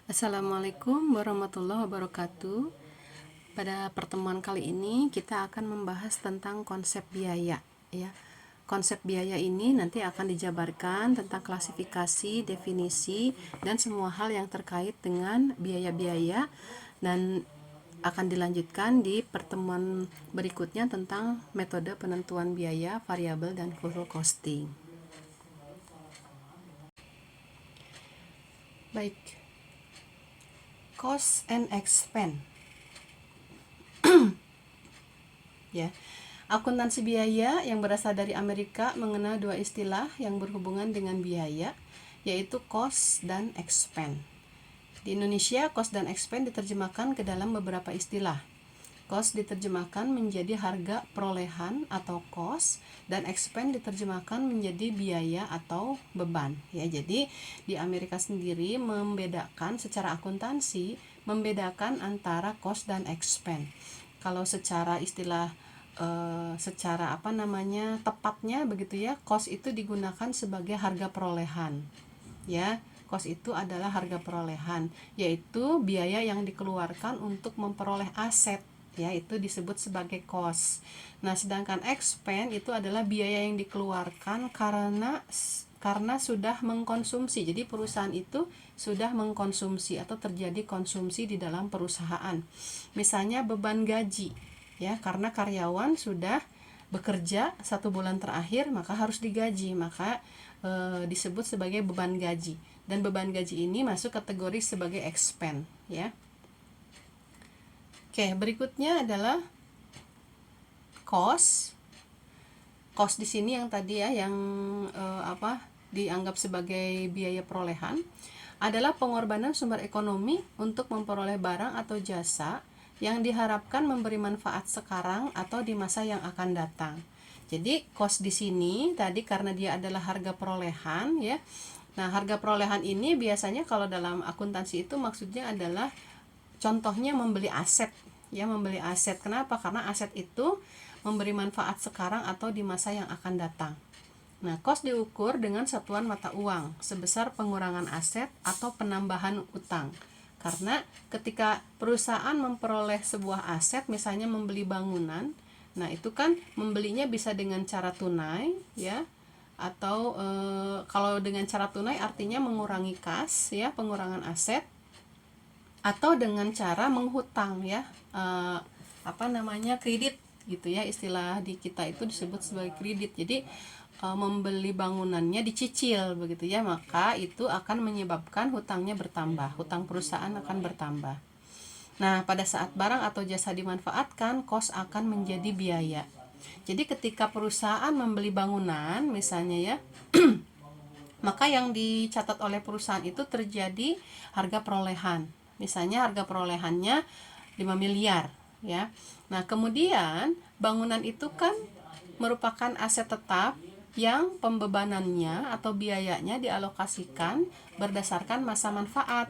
Assalamualaikum warahmatullahi wabarakatuh. Pada pertemuan kali ini kita akan membahas tentang konsep biaya ya. Konsep biaya ini nanti akan dijabarkan tentang klasifikasi, definisi, dan semua hal yang terkait dengan biaya-biaya, dan akan dilanjutkan di pertemuan berikutnya tentang metode penentuan biaya, variabel, dan full costing. Baik. Cost and expense. Ya. Akuntansi biaya yang berasal dari Amerika mengenal dua istilah yang berhubungan dengan biaya, yaitu cost dan expense. Di Indonesia, cost dan expense diterjemahkan ke dalam beberapa istilah. Cost diterjemahkan menjadi harga perolehan atau cost, dan expense diterjemahkan menjadi biaya atau beban. Ya, jadi di Amerika sendiri membedakan secara akuntansi, membedakan antara cost dan expense. Kalau secara istilah tepatnya begitu ya, cost itu digunakan sebagai harga perolehan. Ya, cost itu adalah harga perolehan, yaitu biaya yang dikeluarkan untuk memperoleh aset, ya, itu disebut sebagai cost. Nah, sedangkan expense itu adalah biaya yang dikeluarkan karena sudah mengkonsumsi. Jadi perusahaan itu sudah mengkonsumsi atau terjadi konsumsi di dalam perusahaan. Misalnya beban gaji, ya, karena karyawan sudah bekerja 1 bulan terakhir maka harus digaji, maka disebut sebagai beban gaji, dan beban gaji ini masuk kategori sebagai expense, ya. Oke, berikutnya adalah cost. Cost di sini yang tadi ya, yang dianggap sebagai biaya perolehan, adalah pengorbanan sumber ekonomi untuk memperoleh barang atau jasa yang diharapkan memberi manfaat sekarang atau di masa yang akan datang. Jadi cost di sini tadi karena dia adalah harga perolehan, ya. Nah, harga perolehan ini biasanya kalau dalam akuntansi itu maksudnya adalah contohnya membeli aset, ya, membeli aset. Kenapa? Karena aset itu memberi manfaat sekarang atau di masa yang akan datang. Nah, cost diukur dengan satuan mata uang sebesar pengurangan aset atau penambahan utang. Karena ketika perusahaan memperoleh sebuah aset, misalnya membeli bangunan, nah itu kan membelinya bisa dengan cara tunai, ya, atau kalau dengan cara tunai artinya mengurangi kas, ya, pengurangan aset, atau dengan cara menghutang, ya, kredit gitu ya, istilah di kita itu disebut sebagai kredit. Jadi membeli bangunannya dicicil begitu ya, maka itu akan menyebabkan hutangnya bertambah, hutang perusahaan akan bertambah. Nah, pada saat barang atau jasa dimanfaatkan, cost akan menjadi biaya. Jadi ketika perusahaan membeli bangunan misalnya ya, maka yang dicatat oleh perusahaan itu terjadi harga perolehan. Misalnya harga perolehannya 5 miliar, ya. Nah, kemudian bangunan itu kan merupakan aset tetap yang pembebanannya atau biayanya dialokasikan berdasarkan masa manfaat.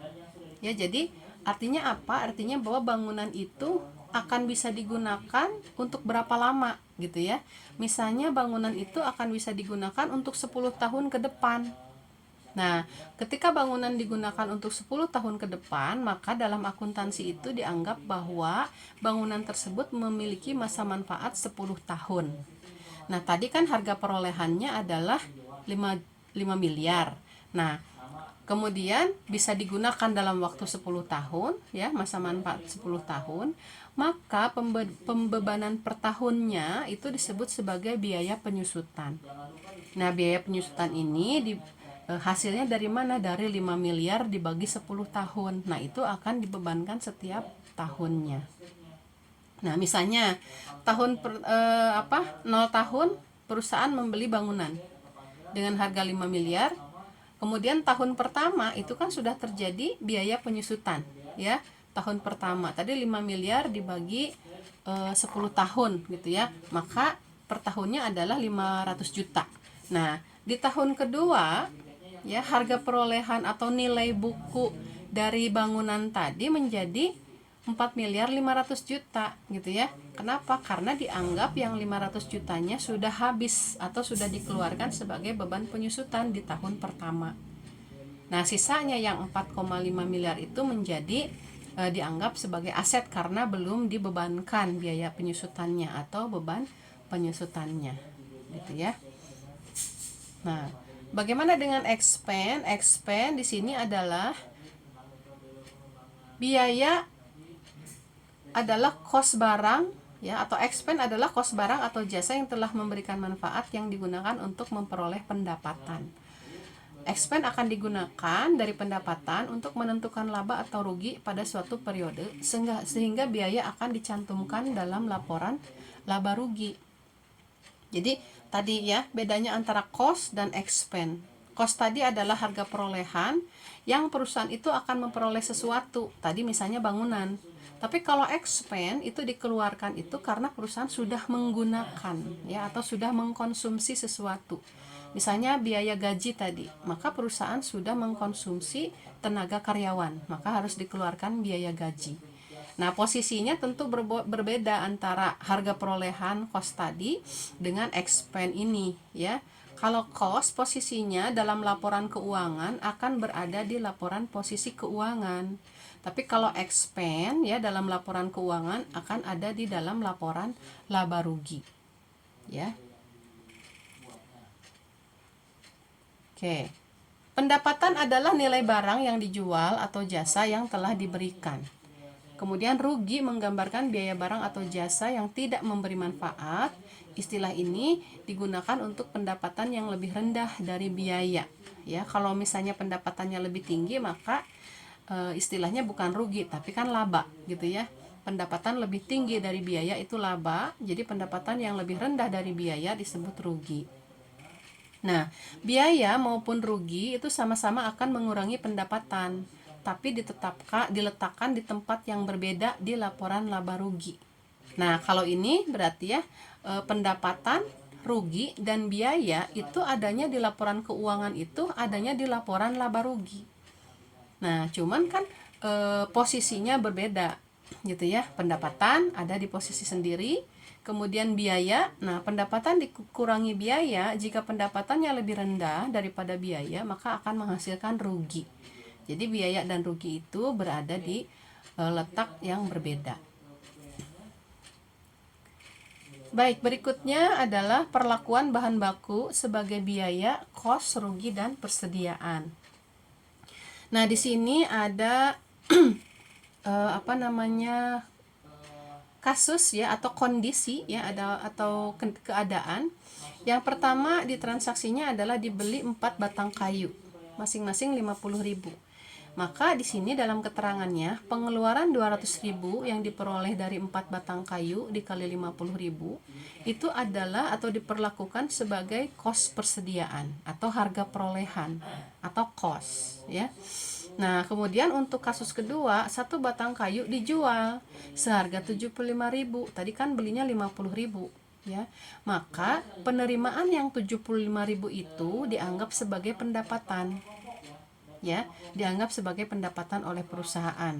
Ya, jadi artinya apa? Artinya bahwa bangunan itu akan bisa digunakan untuk berapa lama gitu ya. Misalnya bangunan itu akan bisa digunakan untuk 10 tahun ke depan. Nah, ketika bangunan digunakan untuk 10 tahun ke depan, maka dalam akuntansi itu dianggap bahwa bangunan tersebut memiliki masa manfaat 10 tahun. Nah, tadi kan harga perolehannya adalah 5 miliar. Nah, kemudian bisa digunakan dalam waktu 10 tahun, ya, masa manfaat 10 tahun, maka pembebanan per tahunnya itu disebut sebagai biaya penyusutan. Nah, biaya penyusutan ini hasilnya dari mana? Dari 5 miliar dibagi 10 tahun. Nah, itu akan dibebankan setiap tahunnya. Nah, misalnya 0 tahun perusahaan membeli bangunan dengan harga 5 miliar. Kemudian tahun pertama itu kan sudah terjadi biaya penyusutan, ya. Tahun pertama tadi 5 miliar dibagi 10 tahun gitu ya. Maka per tahunnya adalah 500 juta. Nah, di tahun kedua, ya, harga perolehan atau nilai buku dari bangunan tadi menjadi 4 miliar 500 juta gitu ya. Kenapa? Karena dianggap yang 500 jutanya sudah habis atau sudah dikeluarkan sebagai beban penyusutan di tahun pertama. Nah, sisanya yang 4,5 miliar itu menjadi dianggap sebagai aset karena belum dibebankan biaya penyusutannya atau beban penyusutannya, gitu ya. Nah, bagaimana dengan expense? Expense di sini adalah biaya adalah cost barang ya, atau expense adalah cost barang atau jasa yang telah memberikan manfaat yang digunakan untuk memperoleh pendapatan. Expense akan digunakan dari pendapatan untuk menentukan laba atau rugi pada suatu periode sehingga biaya akan dicantumkan dalam laporan laba rugi. Jadi tadi ya bedanya antara cost dan expense. Cost tadi adalah harga perolehan yang perusahaan itu akan memperoleh sesuatu. Tadi misalnya bangunan. Tapi kalau expense itu dikeluarkan itu karena perusahaan sudah menggunakan ya atau sudah mengkonsumsi sesuatu. Misalnya biaya gaji tadi, maka perusahaan sudah mengkonsumsi tenaga karyawan, maka harus dikeluarkan biaya gaji. Nah, posisinya tentu berbeda antara harga perolehan cost tadi dengan expense ini ya. Kalau cost posisinya dalam laporan keuangan akan berada di laporan posisi keuangan. Tapi kalau expense ya dalam laporan keuangan akan ada di dalam laporan laba rugi. Ya. Oke. Pendapatan adalah nilai barang yang dijual atau jasa yang telah diberikan. Kemudian rugi menggambarkan biaya barang atau jasa yang tidak memberi manfaat. Istilah ini digunakan untuk pendapatan yang lebih rendah dari biaya. Ya, kalau misalnya pendapatannya lebih tinggi maka istilahnya bukan rugi tapi kan laba gitu ya. Pendapatan lebih tinggi dari biaya itu laba, jadi pendapatan yang lebih rendah dari biaya disebut rugi. Nah, biaya maupun rugi itu sama-sama akan mengurangi pendapatan, tapi diletakkan di tempat yang berbeda di laporan laba rugi. Nah, kalau ini berarti ya pendapatan, rugi, dan biaya itu adanya di laporan keuangan itu adanya di laporan laba rugi. Nah, cuman kan posisinya berbeda gitu ya. Pendapatan ada di posisi sendiri, kemudian biaya, nah pendapatan dikurangi biaya, jika pendapatannya lebih rendah daripada biaya maka akan menghasilkan rugi. Jadi biaya dan rugi itu berada di letak yang berbeda. Baik, berikutnya adalah perlakuan bahan baku sebagai biaya, kos, rugi, dan persediaan. Nah, di sini ada kasus ya atau kondisi ya atau keadaan. Yang pertama di transaksinya adalah dibeli 4 batang kayu masing-masing 50.000. Maka di sini dalam keterangannya pengeluaran 200.000 yang diperoleh dari 4 batang kayu dikali 50.000 itu adalah atau diperlakukan sebagai kos persediaan atau harga perolehan atau kos ya. Nah, kemudian untuk kasus kedua, 1 batang kayu dijual seharga 75.000. Tadi kan belinya 50.000, ya. Maka penerimaan yang 75.000 itu dianggap sebagai pendapatan. Ya, dianggap sebagai pendapatan oleh perusahaan.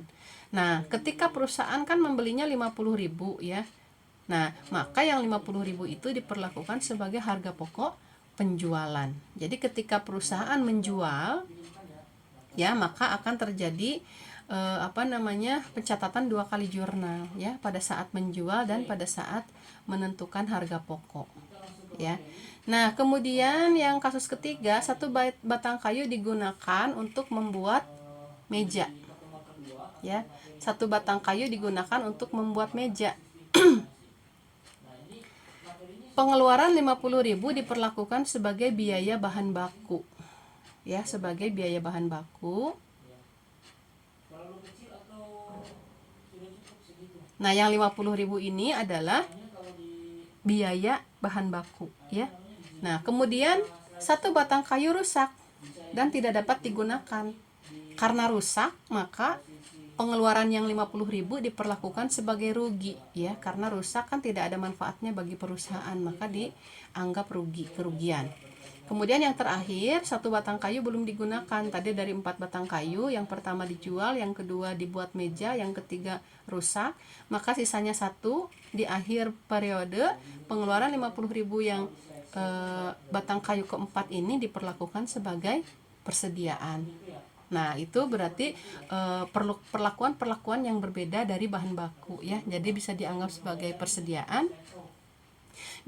Nah, ketika perusahaan kan membelinya 50.000 ya. Nah, maka yang 50.000 itu diperlakukan sebagai harga pokok penjualan. Jadi ketika perusahaan menjual ya maka akan terjadi pencatatan 2 kali jurnal ya pada saat menjual dan pada saat menentukan harga pokok ya. Nah, kemudian yang kasus ketiga, 1 batang kayu digunakan untuk membuat meja ya. 1 batang kayu digunakan untuk membuat meja. Pengeluaran 50.000 diperlakukan sebagai biaya bahan baku ya, sebagai biaya bahan baku. Nah, yang 50.000 ini adalah biaya bahan baku ya. Nah, kemudian 1 batang kayu rusak dan tidak dapat digunakan. Karena rusak, maka pengeluaran yang 50.000 diperlakukan sebagai rugi ya, karena rusak kan tidak ada manfaatnya bagi perusahaan, maka dianggap kerugian. Kemudian yang terakhir, 1 batang kayu belum digunakan. Tadi dari 4 batang kayu, yang pertama dijual, yang kedua dibuat meja, yang ketiga rusak. Maka sisanya 1 di akhir periode pengeluaran 50.000 yang batang kayu keempat ini diperlakukan sebagai persediaan. Nah, itu berarti perlakuan yang berbeda dari bahan baku ya. Jadi bisa dianggap sebagai persediaan,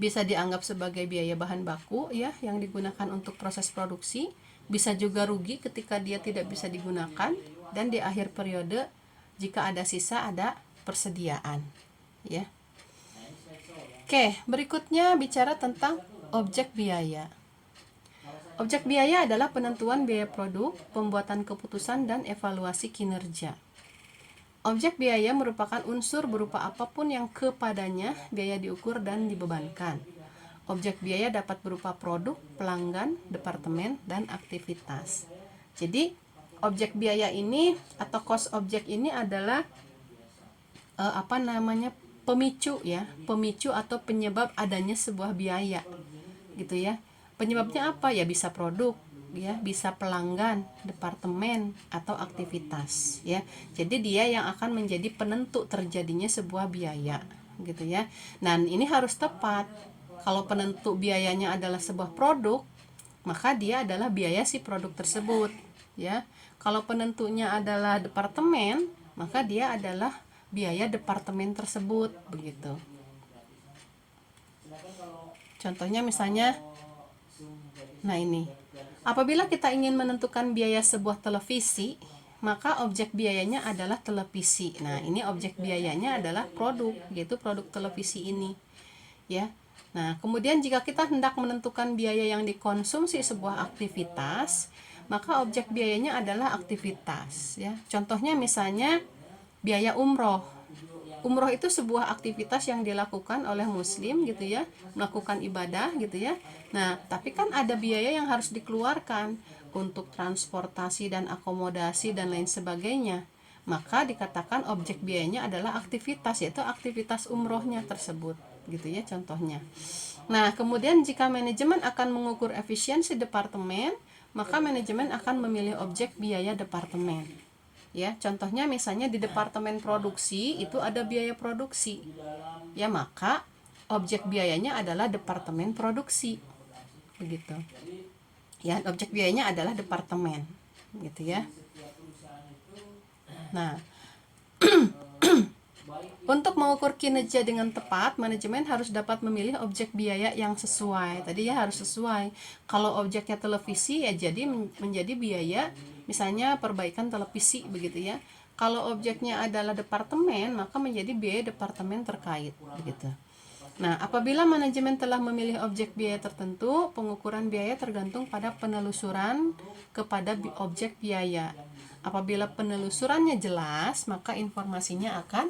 bisa dianggap sebagai biaya bahan baku ya yang digunakan untuk proses produksi, bisa juga rugi ketika dia tidak bisa digunakan, dan di akhir periode jika ada sisa ada persediaan ya. Oke, berikutnya bicara tentang objek biaya. Objek biaya adalah penentuan biaya produk, pembuatan keputusan, dan evaluasi kinerja. Objek biaya merupakan unsur berupa apapun yang kepadanya biaya diukur dan dibebankan. Objek biaya dapat berupa produk, pelanggan, departemen, dan aktivitas. Jadi, objek biaya ini atau cost objek ini adalah pemicu ya, pemicu atau penyebab adanya sebuah biaya gitu ya. Penyebabnya apa ya? Bisa produk ya, bisa pelanggan, departemen, atau aktivitas ya. Jadi dia yang akan menjadi penentu terjadinya sebuah biaya gitu ya. Dan ini harus tepat. Kalau penentu biayanya adalah sebuah produk, maka dia adalah biaya si produk tersebut ya. Kalau penentunya adalah departemen, maka dia adalah biaya departemen tersebut begitu. Contohnya misalnya, nah ini, apabila kita ingin menentukan biaya sebuah televisi, maka objek biayanya adalah televisi. Nah, ini objek biayanya adalah produk, yaitu produk televisi ini ya. Nah, kemudian jika kita hendak menentukan biaya yang dikonsumsi sebuah aktivitas, maka objek biayanya adalah aktivitas ya. Contohnya misalnya biaya umroh. Umroh itu sebuah aktivitas yang dilakukan oleh muslim gitu ya, melakukan ibadah gitu ya. Nah, tapi kan ada biaya yang harus dikeluarkan untuk transportasi dan akomodasi dan lain sebagainya. Maka dikatakan objek biayanya adalah aktivitas, yaitu aktivitas umrohnya tersebut gitu ya contohnya. Nah, kemudian jika manajemen akan mengukur efisiensi departemen, maka manajemen akan memilih objek biaya departemen. Ya, contohnya misalnya di departemen produksi itu ada biaya produksi. Ya, maka objek biayanya adalah departemen produksi. Begitu. Ya, objek biayanya adalah departemen. Gitu ya. Nah, untuk mengukur kinerja dengan tepat, manajemen harus dapat memilih objek biaya yang sesuai. Tadi ya harus sesuai. Kalau objeknya televisi ya jadi menjadi biaya misalnya perbaikan televisi begitu ya. Kalau objeknya adalah departemen, maka menjadi biaya departemen terkait begitu. Nah, apabila manajemen telah memilih objek biaya tertentu, pengukuran biaya tergantung pada penelusuran kepada objek biaya. Apabila penelusurannya jelas, maka informasinya akan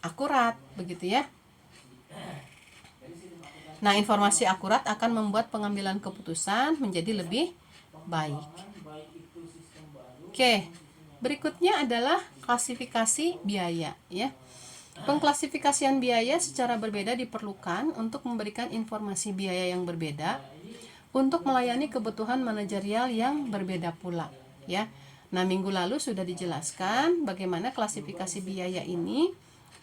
akurat begitu ya. Nah, informasi akurat akan membuat pengambilan keputusan menjadi lebih baik. Oke, berikutnya adalah klasifikasi biaya ya. Pengklasifikasian biaya secara berbeda diperlukan untuk memberikan informasi biaya yang berbeda untuk melayani kebutuhan manajerial yang berbeda pula ya. Nah, minggu lalu sudah dijelaskan bagaimana klasifikasi biaya ini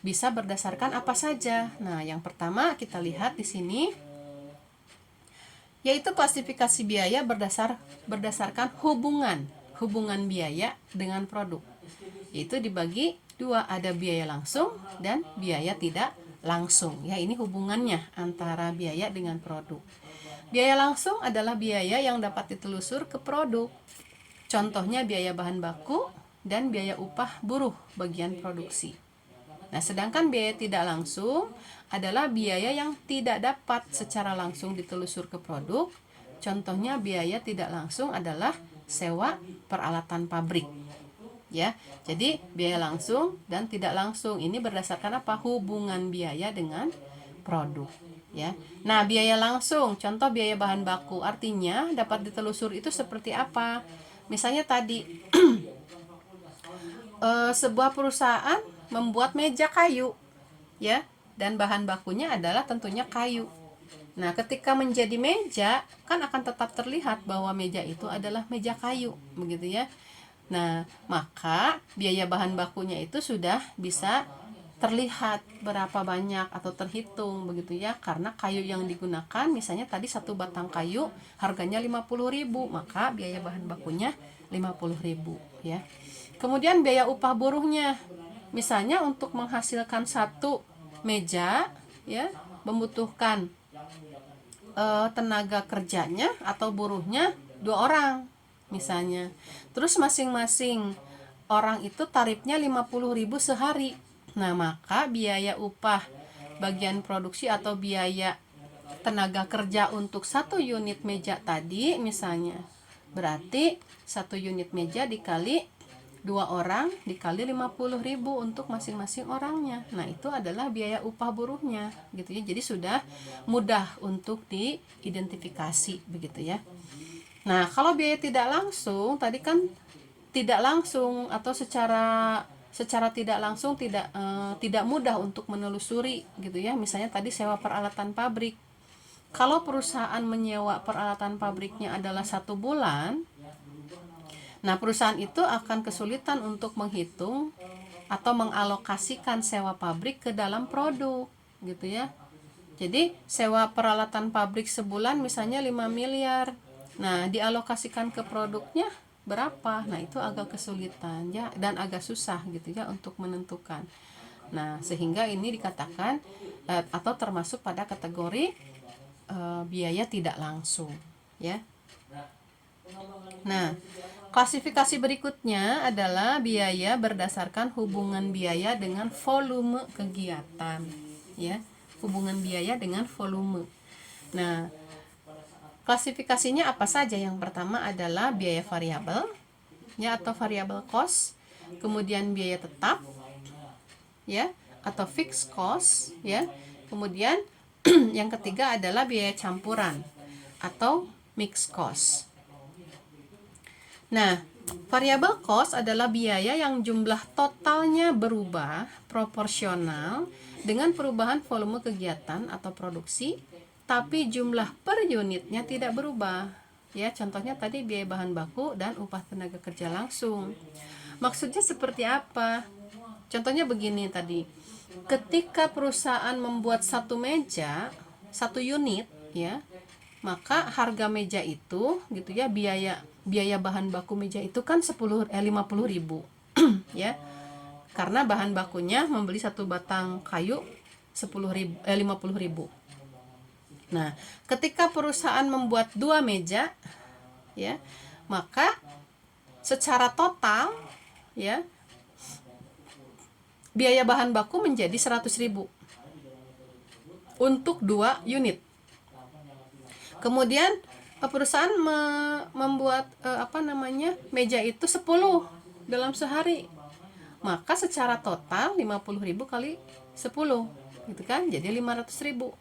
bisa berdasarkan apa saja. Nah, yang pertama kita lihat di sini yaitu klasifikasi biaya berdasarkan hubungan biaya dengan produk. Itu dibagi dua, ada biaya langsung dan biaya tidak langsung. Ya, ini hubungannya antara biaya dengan produk. Biaya langsung adalah biaya yang dapat ditelusur ke produk. Contohnya biaya bahan baku dan biaya upah buruh bagian produksi. Nah, sedangkan biaya tidak langsung adalah biaya yang tidak dapat secara langsung ditelusur ke produk. Contohnya biaya tidak langsung adalah sewa peralatan pabrik. Ya, jadi biaya langsung dan tidak langsung ini berdasarkan apa? Hubungan biaya dengan produk. Ya, nah biaya langsung, contoh biaya bahan baku, artinya dapat ditelusur itu seperti apa? Misalnya tadi sebuah perusahaan membuat meja kayu, ya, dan bahan bakunya adalah tentunya kayu. Nah, ketika menjadi meja, kan akan tetap terlihat bahwa meja itu adalah meja kayu, begitu ya. Nah, maka biaya bahan bakunya itu sudah bisa terlihat berapa banyak atau terhitung begitu ya, karena kayu yang digunakan misalnya tadi satu batang kayu harganya 50.000, maka biaya bahan bakunya 50.000 ya. Kemudian biaya upah buruhnya, misalnya untuk menghasilkan satu meja ya membutuhkan tenaga kerjanya atau buruhnya 2 orang misalnya, terus masing-masing orang itu tarifnya 50.000 sehari. Nah, maka biaya upah bagian produksi atau biaya tenaga kerja untuk satu unit meja tadi misalnya, berarti satu unit meja dikali 2 orang dikali 50.000 untuk masing-masing orangnya. Nah, itu adalah biaya upah buruhnya gitu ya. Jadi sudah mudah untuk diidentifikasi begitu ya. Nah, kalau biaya tidak langsung tadi kan tidak langsung atau secara tidak langsung tidak mudah untuk menelusuri gitu ya. Misalnya tadi sewa peralatan pabrik. Kalau perusahaan menyewa peralatan pabriknya adalah 1 bulan, nah perusahaan itu akan kesulitan untuk menghitung atau mengalokasikan sewa pabrik ke dalam produk gitu ya. Jadi sewa peralatan pabrik sebulan misalnya 5 miliar. Nah, dialokasikan ke produknya berapa? Nah, itu agak kesulitan ya dan agak susah gitu ya untuk menentukan. Nah, sehingga ini dikatakan atau termasuk pada kategori biaya tidak langsung ya. Nah, klasifikasi berikutnya adalah biaya berdasarkan hubungan biaya dengan volume kegiatan ya. Hubungan biaya dengan volume. Nah, klasifikasinya apa saja? Yang pertama adalah biaya variabel ya atau variable cost, kemudian biaya tetap ya atau fixed cost ya. Kemudian yang ketiga adalah biaya campuran atau mixed cost. Nah, variable cost adalah biaya yang jumlah totalnya berubah proporsional dengan perubahan volume kegiatan atau produksi, tapi jumlah per unitnya tidak berubah. Ya, contohnya tadi biaya bahan baku dan upah tenaga kerja langsung. Maksudnya seperti apa? Contohnya begini tadi. Ketika perusahaan membuat satu meja, satu unit ya, maka harga meja itu gitu ya, biaya bahan baku meja itu kan 50.000 ya. Karena bahan bakunya membeli satu batang kayu 50.000. Nah, ketika perusahaan membuat 2 meja ya, maka secara total ya biaya bahan baku menjadi 100.000 untuk 2 unit. Kemudian perusahaan membuat meja itu 10 dalam sehari. Maka secara total 50.000 kali 10 gitu kan, jadi 500.000.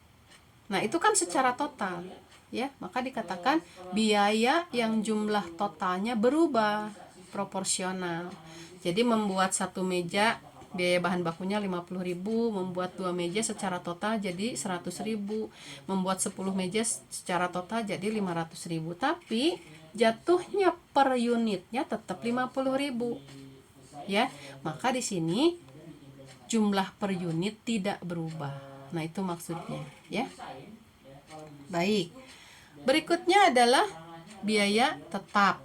Nah, itu kan secara total ya, maka dikatakan biaya yang jumlah totalnya berubah proporsional. Jadi membuat satu meja biaya bahan bakunya 50.000, membuat 2 meja secara total jadi 100.000, membuat 10 meja secara total jadi 500.000. Tapi jatuhnya per unitnya tetap 50.000 ya. Maka di sini jumlah per unit tidak berubah. Nah, itu maksudnya ya. Baik. Berikutnya adalah biaya tetap,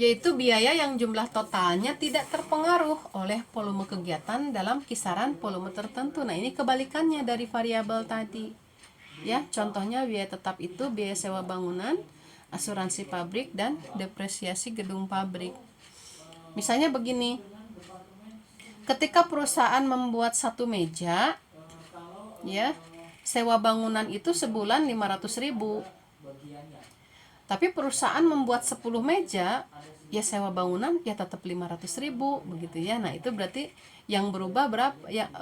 yaitu biaya yang jumlah totalnya tidak terpengaruh oleh volume kegiatan dalam kisaran volume tertentu. Nah, ini kebalikannya dari variabel tadi. Ya, contohnya biaya tetap itu biaya sewa bangunan, asuransi pabrik dan depresiasi gedung pabrik. Misalnya begini. Ketika perusahaan membuat satu meja ya, sewa bangunan itu sebulan 500.000. Tapi perusahaan membuat 10 meja, ya sewa bangunan ya tetap 500.000 begitu ya. Nah, itu berarti yang berubah berapa ya,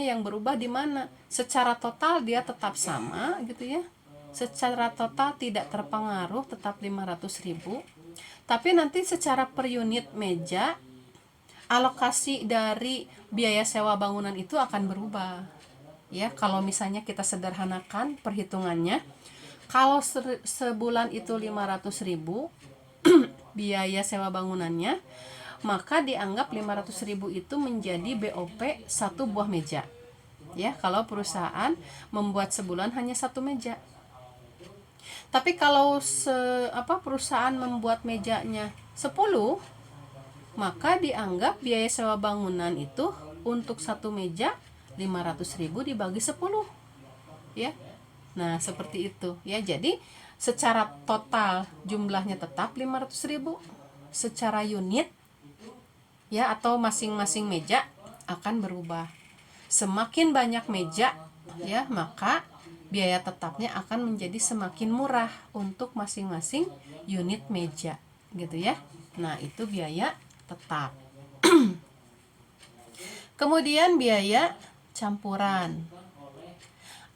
yang berubah di mana? Secara total dia tetap sama gitu ya. Secara total tidak terpengaruh, tetap 500.000. Tapi nanti secara per unit meja alokasi dari biaya sewa bangunan itu akan berubah. Ya, kalau misalnya kita sederhanakan perhitungannya, kalau sebulan itu 500.000 biaya sewa bangunannya, maka dianggap 500.000 itu menjadi BOP satu buah meja. Ya, kalau perusahaan membuat sebulan hanya satu meja. Tapi kalau perusahaan membuat mejanya 10, maka dianggap biaya sewa bangunan itu untuk satu meja 500.000 dibagi 10. Ya. Nah, seperti itu ya. Jadi secara total jumlahnya tetap 500.000. Secara unit ya atau masing-masing meja akan berubah. Semakin banyak meja ya, maka biaya tetapnya akan menjadi semakin murah untuk masing-masing unit meja gitu ya. Nah, itu biaya tetap. Kemudian biaya campuran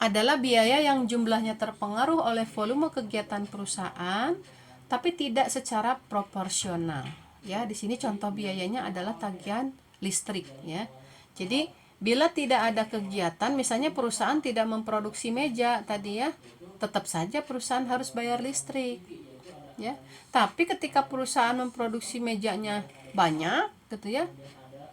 adalah biaya yang jumlahnya terpengaruh oleh volume kegiatan perusahaan tapi tidak secara proporsional. Ya, di sini contoh biayanya adalah tagihan listrik ya. Jadi, bila tidak ada kegiatan, misalnya perusahaan tidak memproduksi meja tadi ya, tetap saja perusahaan harus bayar listrik. Ya. Tapi ketika perusahaan memproduksi mejanya banyak gitu ya.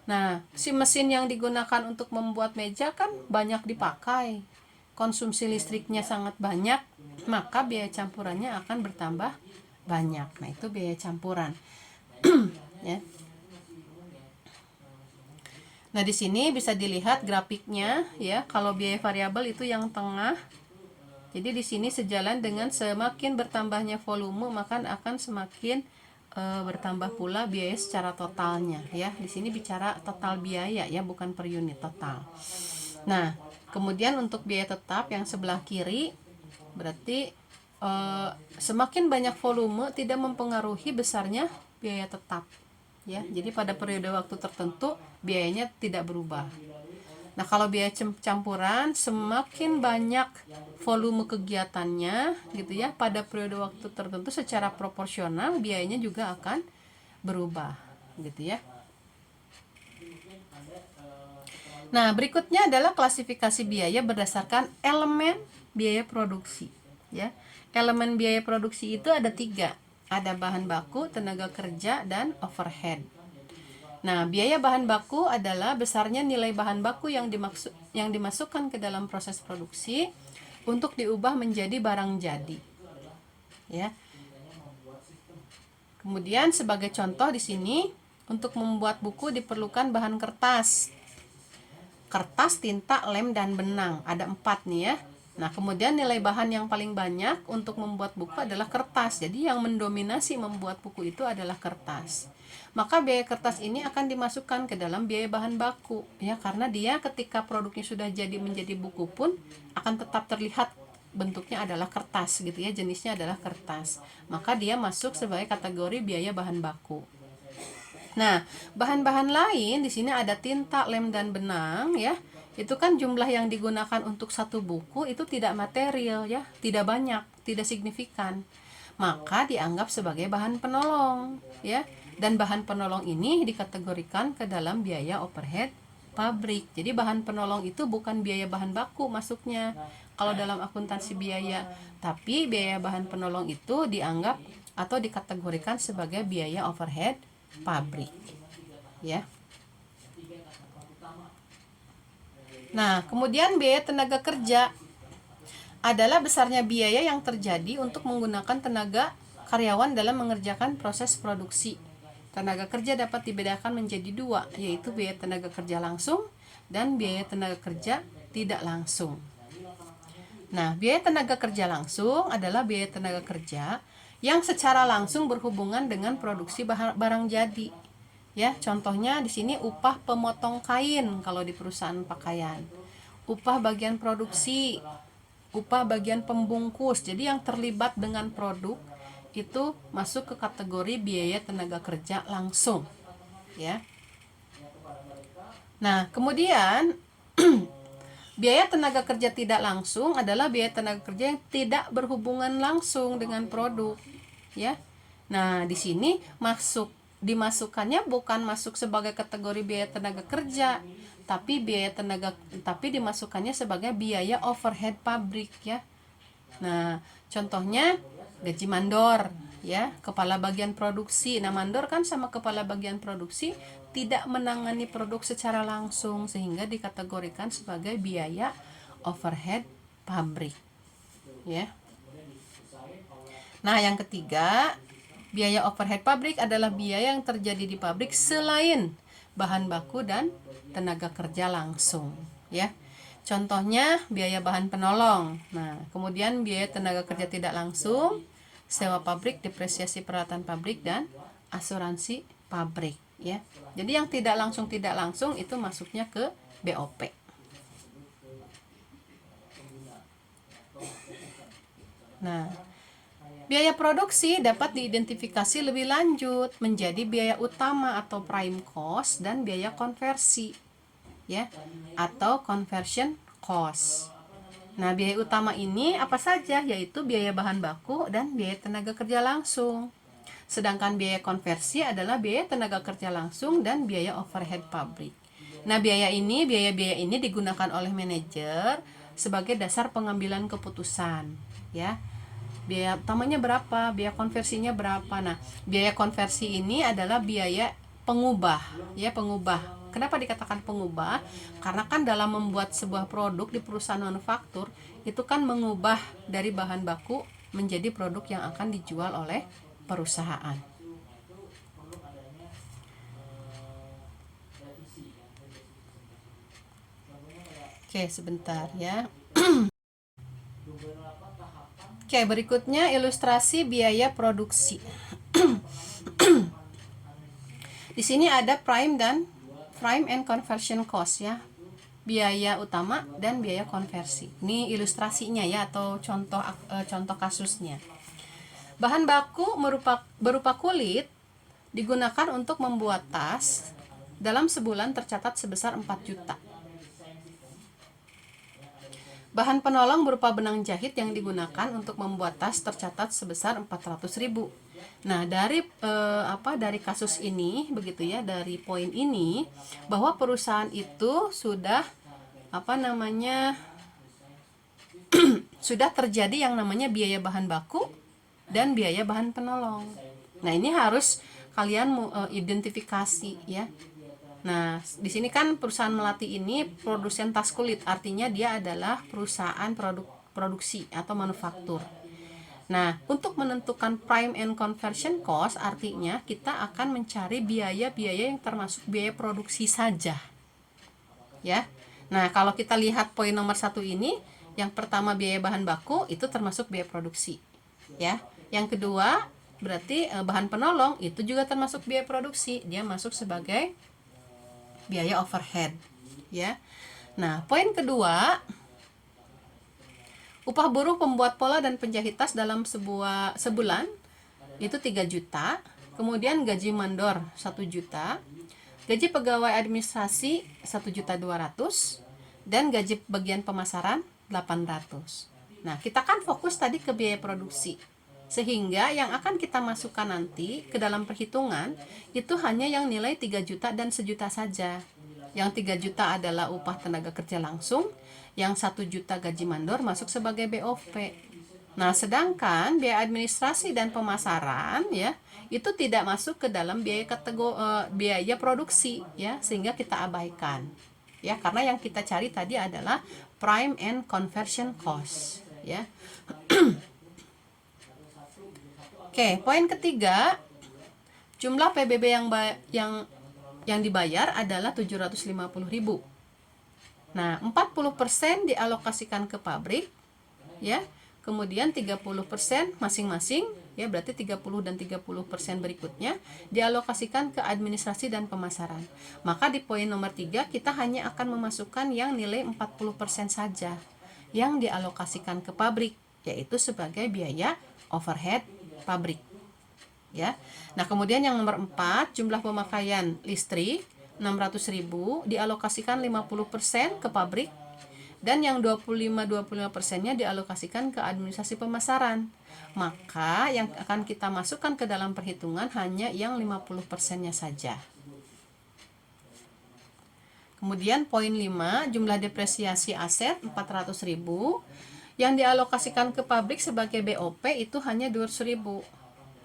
Nah, si mesin yang digunakan untuk membuat meja kan banyak dipakai. Konsumsi listriknya sangat banyak, maka biaya campurannya akan bertambah banyak. Nah, itu biaya campuran. Ya. Nah, di sini bisa dilihat grafiknya ya. Kalau biaya variabel itu yang tengah. Jadi di sini sejalan dengan semakin bertambahnya volume, maka akan semakin bertambah pula biaya secara totalnya ya. Di sini bicara total biaya ya, bukan per unit, total. Nah, kemudian untuk biaya tetap yang sebelah kiri berarti semakin banyak volume tidak mempengaruhi besarnya biaya tetap ya. Jadi pada periode waktu tertentu biayanya tidak berubah. Nah, kalau biaya campuran semakin banyak volume kegiatannya gitu ya, pada periode waktu tertentu secara proporsional biayanya juga akan berubah gitu ya. Nah, berikutnya adalah klasifikasi biaya berdasarkan elemen biaya produksi ya. Elemen biaya produksi itu ada 3. Ada bahan baku, tenaga kerja, dan overhead. Nah, biaya bahan baku adalah besarnya nilai bahan baku yang dimasukkan ke dalam proses produksi untuk diubah menjadi barang jadi. Ya. Kemudian sebagai contoh di sini, untuk membuat buku diperlukan bahan kertas. Kertas, tinta, lem, dan benang. Ada 4 nih ya. Nah, kemudian nilai bahan yang paling banyak untuk membuat buku adalah kertas. Jadi yang mendominasi membuat buku itu adalah kertas. Maka biaya kertas ini akan dimasukkan ke dalam biaya bahan baku ya, karena dia ketika produknya sudah jadi menjadi buku pun akan tetap terlihat bentuknya adalah kertas gitu ya, jenisnya adalah kertas. Maka dia masuk sebagai kategori biaya bahan baku. Nah, bahan-bahan lain di sini ada tinta, lem, dan benang ya. Itu kan jumlah yang digunakan untuk satu buku itu tidak material ya, tidak banyak, tidak signifikan. Maka dianggap sebagai bahan penolong ya. Dan bahan penolong ini dikategorikan ke dalam biaya overhead pabrik. Jadi bahan penolong itu bukan biaya bahan baku masuknya kalau dalam akuntansi biaya, tapi biaya bahan penolong itu dianggap atau dikategorikan sebagai biaya overhead pabrik ya. Nah, kemudian biaya tenaga kerja adalah besarnya biaya yang terjadi untuk menggunakan tenaga karyawan dalam mengerjakan proses produksi. Tenaga kerja dapat dibedakan menjadi 2, yaitu biaya tenaga kerja langsung dan biaya tenaga kerja tidak langsung. Nah, biaya tenaga kerja langsung adalah biaya tenaga kerja yang secara langsung berhubungan dengan produksi barang jadi. Ya, contohnya di sini upah pemotong kain kalau di perusahaan pakaian. Upah bagian produksi, upah bagian pembungkus. Jadi yang terlibat dengan produk itu masuk ke kategori biaya tenaga kerja langsung ya. Nah, kemudian biaya tenaga kerja tidak langsung adalah biaya tenaga kerja yang tidak berhubungan langsung dengan produk ya. Nah, di sini dimasukkannya bukan masuk sebagai kategori biaya tenaga kerja, tapi dimasukkannya sebagai biaya overhead pabrik ya. Nah, contohnya gaji mandor ya, kepala bagian produksi. Nah, mandor kan sama kepala bagian produksi tidak menangani produk secara langsung sehingga dikategorikan sebagai biaya overhead pabrik, ya. Nah, yang ketiga, biaya overhead pabrik adalah biaya yang terjadi di pabrik selain bahan baku dan tenaga kerja langsung, ya. Contohnya biaya bahan penolong. Nah, kemudian biaya tenaga kerja tidak langsung, sewa pabrik, depresiasi peralatan pabrik, dan asuransi pabrik, ya. Jadi yang tidak langsung itu masuknya ke BOP. Nah, biaya produksi dapat diidentifikasi lebih lanjut menjadi biaya utama atau prime cost dan biaya konversi, ya, atau conversion cost. Nah, biaya utama ini apa saja? Yaitu biaya bahan baku dan biaya tenaga kerja langsung. Sedangkan biaya konversi adalah biaya tenaga kerja langsung dan biaya overhead pabrik. Nah, biaya ini digunakan oleh manajer sebagai dasar pengambilan keputusan, ya. Biaya utamanya berapa, biaya konversinya berapa. Nah, biaya konversi ini adalah biaya pengubah, ya, pengubah. Kenapa dikatakan pengubah? Karena kan dalam membuat sebuah produk di perusahaan manufaktur itu kan mengubah dari bahan baku menjadi produk yang akan dijual oleh perusahaan. Oke, sebentar ya. Oke, berikutnya ilustrasi biaya produksi. Di sini ada prime and conversion cost, ya. Biaya utama dan biaya konversi. Ini ilustrasinya, ya, atau contoh kasusnya. Bahan baku berupa kulit digunakan untuk membuat tas. Dalam sebulan tercatat sebesar 4 juta. Bahan penolong berupa benang jahit yang digunakan untuk membuat tas tercatat sebesar 400.000. Nah, dari kasus ini begitu ya, dari poin ini bahwa perusahaan itu sudah sudah terjadi yang namanya biaya bahan baku dan biaya bahan penolong. Nah, ini harus kalian identifikasi, ya. Nah, di sini kan perusahaan Melati ini produsen tas kulit, artinya dia adalah perusahaan produksi atau manufaktur. Nah, untuk menentukan prime and conversion cost, artinya kita akan mencari biaya-biaya yang termasuk biaya produksi saja, ya. Nah, kalau kita lihat poin nomor 1 ini, yang pertama biaya bahan baku itu termasuk biaya produksi, ya. Yang kedua berarti bahan penolong itu juga termasuk biaya produksi, dia masuk sebagai biaya overhead, ya. Nah, poin kedua, upah buruh pembuat pola dan penjahit tas dalam sebulan itu 3 juta, kemudian gaji mandor 1 juta, gaji pegawai administrasi 1.200.000 dan gaji bagian pemasaran 800. Nah, kita kan fokus tadi ke biaya produksi. Sehingga yang akan kita masukkan nanti ke dalam perhitungan itu hanya yang nilai 3 juta dan 1 juta saja. Yang 3 juta adalah upah tenaga kerja langsung, yang 1 juta gaji mandor masuk sebagai BOP. Nah, sedangkan biaya administrasi dan pemasaran, ya, itu tidak masuk ke dalam biaya produksi, ya, sehingga kita abaikan. Ya, karena yang kita cari tadi adalah prime and conversion cost, ya. Oke, poin ketiga, jumlah PBB yang dibayar adalah 750.000. Nah, 40% dialokasikan ke pabrik, ya. Kemudian 30% masing-masing, ya, berarti 30 dan 30% berikutnya dialokasikan ke administrasi dan pemasaran. Maka di poin nomor 3 kita hanya akan memasukkan yang nilai 40% saja yang dialokasikan ke pabrik, yaitu sebagai biaya overhead pabrik, ya. Nah, kemudian yang nomor 4, jumlah pemakaian listrik 600.000 dialokasikan 50% ke pabrik dan yang 25%-nya dialokasikan ke administrasi pemasaran. Maka yang akan kita masukkan ke dalam perhitungan hanya yang 50%-nya saja. Kemudian poin 5, jumlah depresiasi aset 400.000 yang dialokasikan ke pabrik sebagai BOP itu hanya 200.000.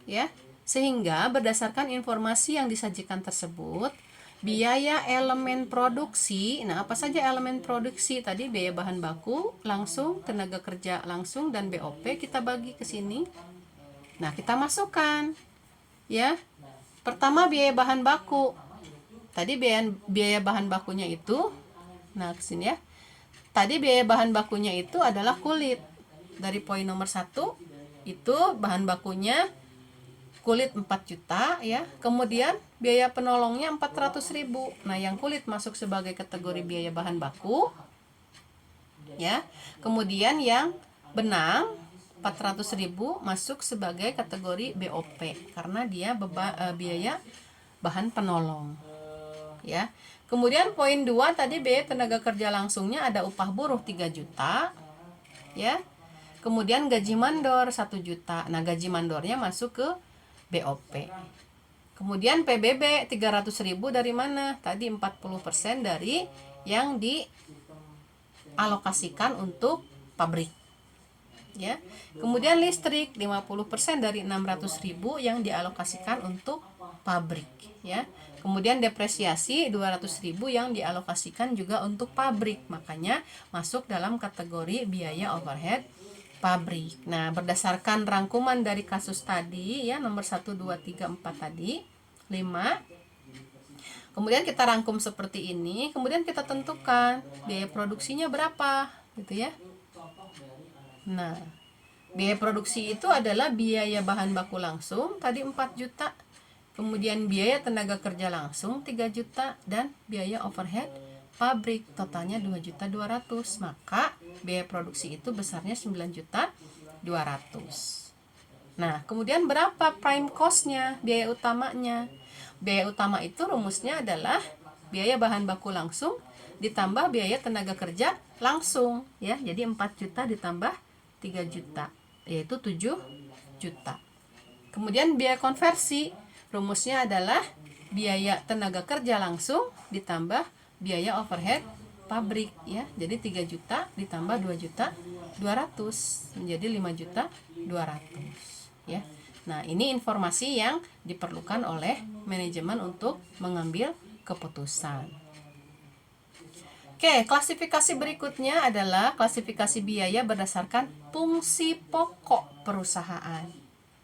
ya. Sehingga berdasarkan informasi yang disajikan tersebut, biaya elemen produksi, nah apa saja elemen produksi tadi? Biaya bahan baku langsung, tenaga kerja langsung, dan BOP kita bagi ke sini. Nah, kita masukkan ya. Pertama biaya bahan baku. Tadi biaya bahan bakunya itu, nah ke sini ya. Tadi biaya bahan bakunya itu adalah kulit. Dari poin nomor 1 itu bahan bakunya kulit 4 juta ya. Kemudian biaya penolongnya 400.000. Nah, yang kulit masuk sebagai kategori biaya bahan baku ya. Kemudian yang benang 400.000 masuk sebagai kategori BOP karena dia biaya bahan penolong ya. Kemudian poin 2 tadi biaya tenaga kerja langsungnya ada upah buruh 3 juta ya. Kemudian gaji mandor 1 juta. Nah, gaji mandornya masuk ke BOP. Kemudian PBB 300.000 dari mana? Tadi 40% dari yang dialokasikan untuk pabrik. Ya. Kemudian listrik 50% dari 600.000 yang dialokasikan untuk pabrik, ya. Kemudian depresiasi 200.000 yang dialokasikan juga untuk pabrik. Makanya masuk dalam kategori biaya overhead pabrik. Nah, berdasarkan rangkuman dari kasus tadi ya, nomor 1 2 3 4 tadi, 5. Kemudian kita rangkum seperti ini, kemudian kita tentukan biaya produksinya berapa, gitu ya. Nah, biaya produksi itu adalah biaya bahan baku langsung tadi 4 juta. Kemudian biaya tenaga kerja langsung 3 juta dan biaya overhead pabrik totalnya 2.200.000. Maka biaya produksi itu besarnya 9.200.000. Nah, kemudian berapa prime cost-nya, biaya utamanya? Biaya utama itu rumusnya adalah biaya bahan baku langsung ditambah biaya tenaga kerja langsung ya. Jadi 4 juta ditambah 3 juta yaitu 7 juta. Kemudian biaya konversi rumusnya adalah biaya tenaga kerja langsung ditambah biaya overhead pabrik ya. Jadi 3 juta ditambah 2.200.000 menjadi 5.200.000 ya. Nah, ini informasi yang diperlukan oleh manajemen untuk mengambil keputusan. Oke, klasifikasi berikutnya adalah klasifikasi biaya berdasarkan fungsi pokok perusahaan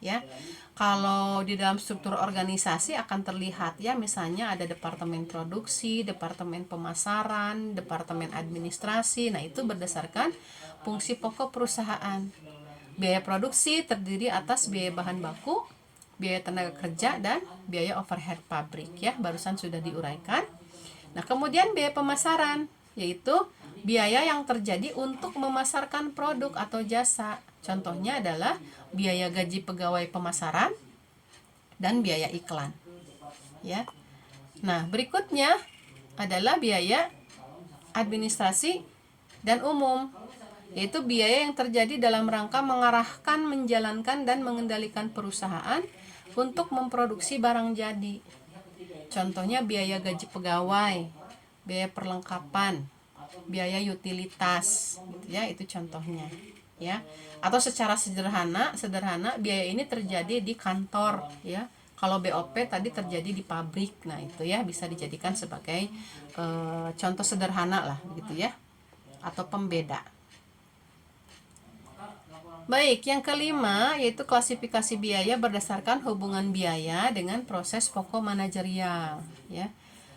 ya. Kalau di dalam struktur organisasi akan terlihat ya, misalnya ada departemen produksi, departemen pemasaran, departemen administrasi. Nah, itu berdasarkan fungsi pokok perusahaan. Biaya produksi terdiri atas biaya bahan baku, biaya tenaga kerja, dan biaya overhead pabrik ya, barusan sudah diuraikan. Nah, kemudian biaya pemasaran yaitu biaya yang terjadi untuk memasarkan produk atau jasa. Contohnya adalah biaya gaji pegawai pemasaran dan biaya iklan. Ya. Nah, berikutnya adalah biaya administrasi dan umum, yaitu biaya yang terjadi dalam rangka mengarahkan, menjalankan, dan mengendalikan perusahaan untuk memproduksi barang jadi. Contohnya biaya gaji pegawai, biaya perlengkapan, biaya utilitas, gitu ya, itu contohnya ya. Atau secara sederhana biaya ini terjadi di kantor ya. Kalau BOP tadi terjadi di pabrik. Nah, itu ya bisa dijadikan sebagai contoh sederhana lah gitu ya, atau pembeda. Baik, yang kelima yaitu klasifikasi biaya berdasarkan hubungan biaya dengan proses pokok manajerial ya.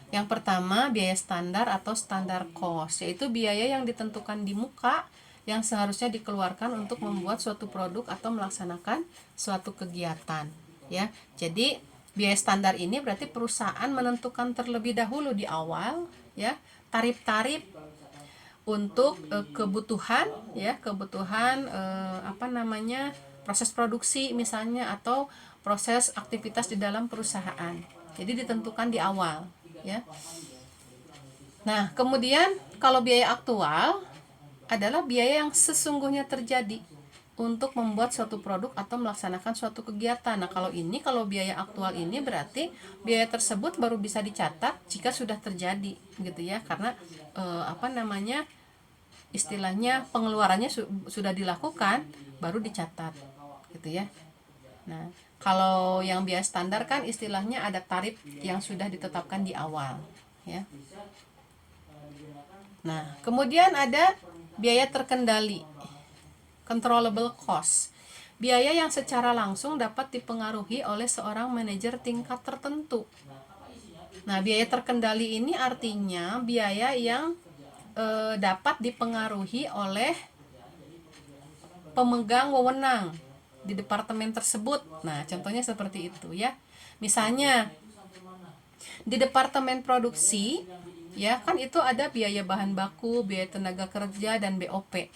Yang pertama, biaya standar atau standar cost, yaitu biaya yang ditentukan di muka yang seharusnya dikeluarkan untuk membuat suatu produk atau melaksanakan suatu kegiatan ya. Jadi biaya standar ini berarti perusahaan menentukan terlebih dahulu di awal ya tarif-tarif untuk kebutuhan ya, proses produksi misalnya, atau proses aktivitas di dalam perusahaan. Jadi ditentukan di awal ya. Nah, kemudian kalau biaya aktual adalah biaya yang sesungguhnya terjadi untuk membuat suatu produk atau melaksanakan suatu kegiatan. Nah, kalau biaya aktual ini berarti biaya tersebut baru bisa dicatat jika sudah terjadi gitu ya, karena istilahnya pengeluarannya sudah dilakukan baru dicatat gitu ya. Nah, Kalau yang biaya standar kan istilahnya ada tarif yang sudah ditetapkan di awal, ya. Nah, kemudian ada biaya terkendali, controllable cost. Biaya yang secara langsung dapat dipengaruhi oleh seorang manajer tingkat tertentu. Nah, biaya terkendali ini artinya biaya yang dapat dipengaruhi oleh pemegang wewenang di departemen tersebut. Nah, contohnya seperti itu ya. Misalnya di departemen produksi, ya kan itu ada biaya bahan baku, biaya tenaga kerja dan BOP.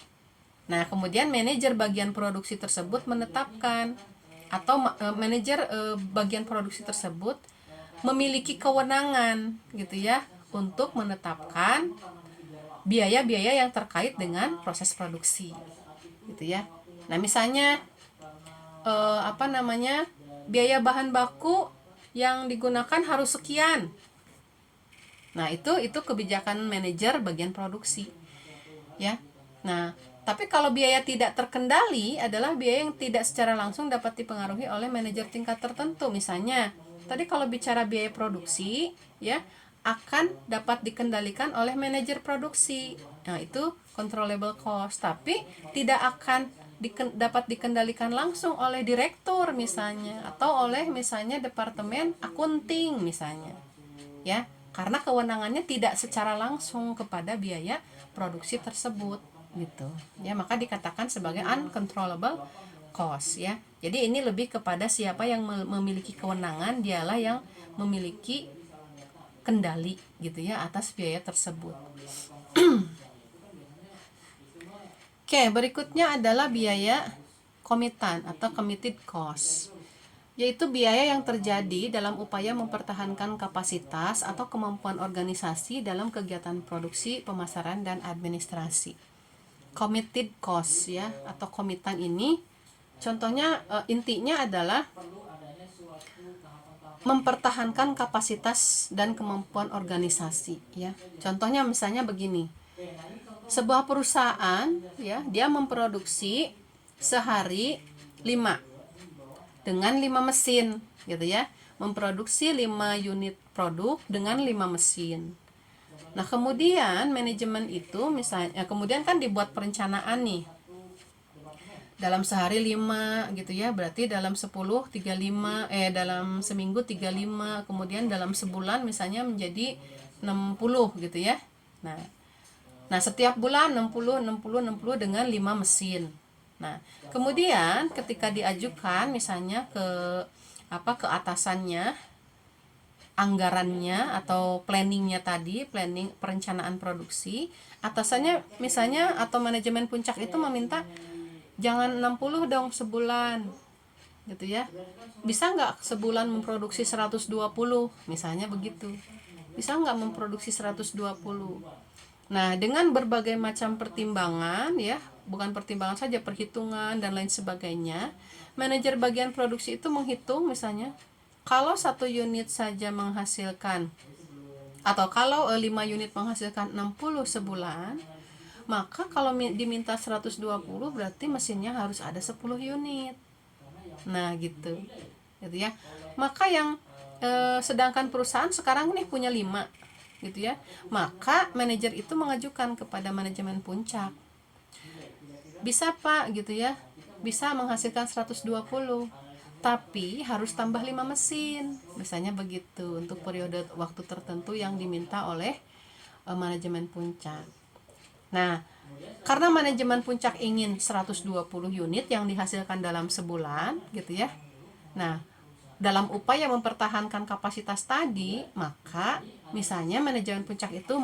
Nah, kemudian manajer bagian produksi tersebut menetapkan atau manajer bagian produksi tersebut memiliki kewenangan gitu ya untuk menetapkan biaya-biaya yang terkait dengan proses produksi gitu ya. Nah, misalnya biaya bahan baku yang digunakan harus sekian. Nah, itu kebijakan manajer bagian produksi. Ya. Nah, tapi kalau biaya tidak terkendali adalah biaya yang tidak secara langsung dapat dipengaruhi oleh manajer tingkat tertentu. Misalnya, tadi kalau bicara biaya produksi, ya, akan dapat dikendalikan oleh manajer produksi. Nah, itu controllable cost, tapi tidak akan dapat dikendalikan langsung oleh direktur misalnya atau oleh misalnya departemen akunting misalnya. Ya, karena kewenangannya tidak secara langsung kepada biaya produksi tersebut gitu. Ya, maka dikatakan sebagai uncontrollable cost ya. Jadi ini lebih kepada siapa yang memiliki kewenangan, dialah yang memiliki kendali gitu ya atas biaya tersebut. Oke, berikutnya adalah biaya komitan atau committed cost, yaitu biaya yang terjadi dalam upaya mempertahankan kapasitas atau kemampuan organisasi dalam kegiatan produksi, pemasaran, dan administrasi. Committed cost ya atau komitan ini contohnya intinya adalah mempertahankan kapasitas dan kemampuan organisasi ya. Contohnya misalnya begini. Sebuah perusahaan ya, dia memproduksi sehari 5 dengan 5 mesin gitu ya. Memproduksi 5 unit produk dengan 5 mesin. Nah, kemudian manajemen itu misalnya kemudian kan dibuat perencanaan nih. Dalam sehari 5 gitu ya, berarti dalam 10 35 dalam seminggu 35, kemudian dalam sebulan misalnya menjadi 60 gitu ya. Nah, setiap bulan 60 dengan 5 mesin. Nah, kemudian ketika diajukan misalnya ke atasannya, anggarannya atau planningnya tadi, planning perencanaan produksi, atasannya misalnya atau manajemen puncak itu meminta jangan 60 dong sebulan gitu ya. Bisa nggak sebulan memproduksi 120 misalnya begitu. Bisa nggak memproduksi 120. Nah, dengan berbagai macam pertimbangan ya, bukan pertimbangan saja, perhitungan dan lain sebagainya, manajer bagian produksi itu menghitung misalnya kalau 1 unit saja menghasilkan atau kalau 5 unit menghasilkan 60 sebulan, maka kalau diminta 120 berarti mesinnya harus ada 10 unit. Nah, gitu. Gitu ya. Maka yang sedangkan perusahaan sekarang nih punya 5 gitu ya, maka manajer itu mengajukan kepada manajemen puncak, bisa Pak gitu ya, bisa menghasilkan 120 tapi harus tambah 5 mesin misalnya begitu untuk periode waktu tertentu yang diminta oleh manajemen puncak. Nah, karena manajemen puncak ingin 120 unit yang dihasilkan dalam sebulan gitu ya. Nah, dalam upaya mempertahankan kapasitas tadi, maka misalnya manajemen puncak itu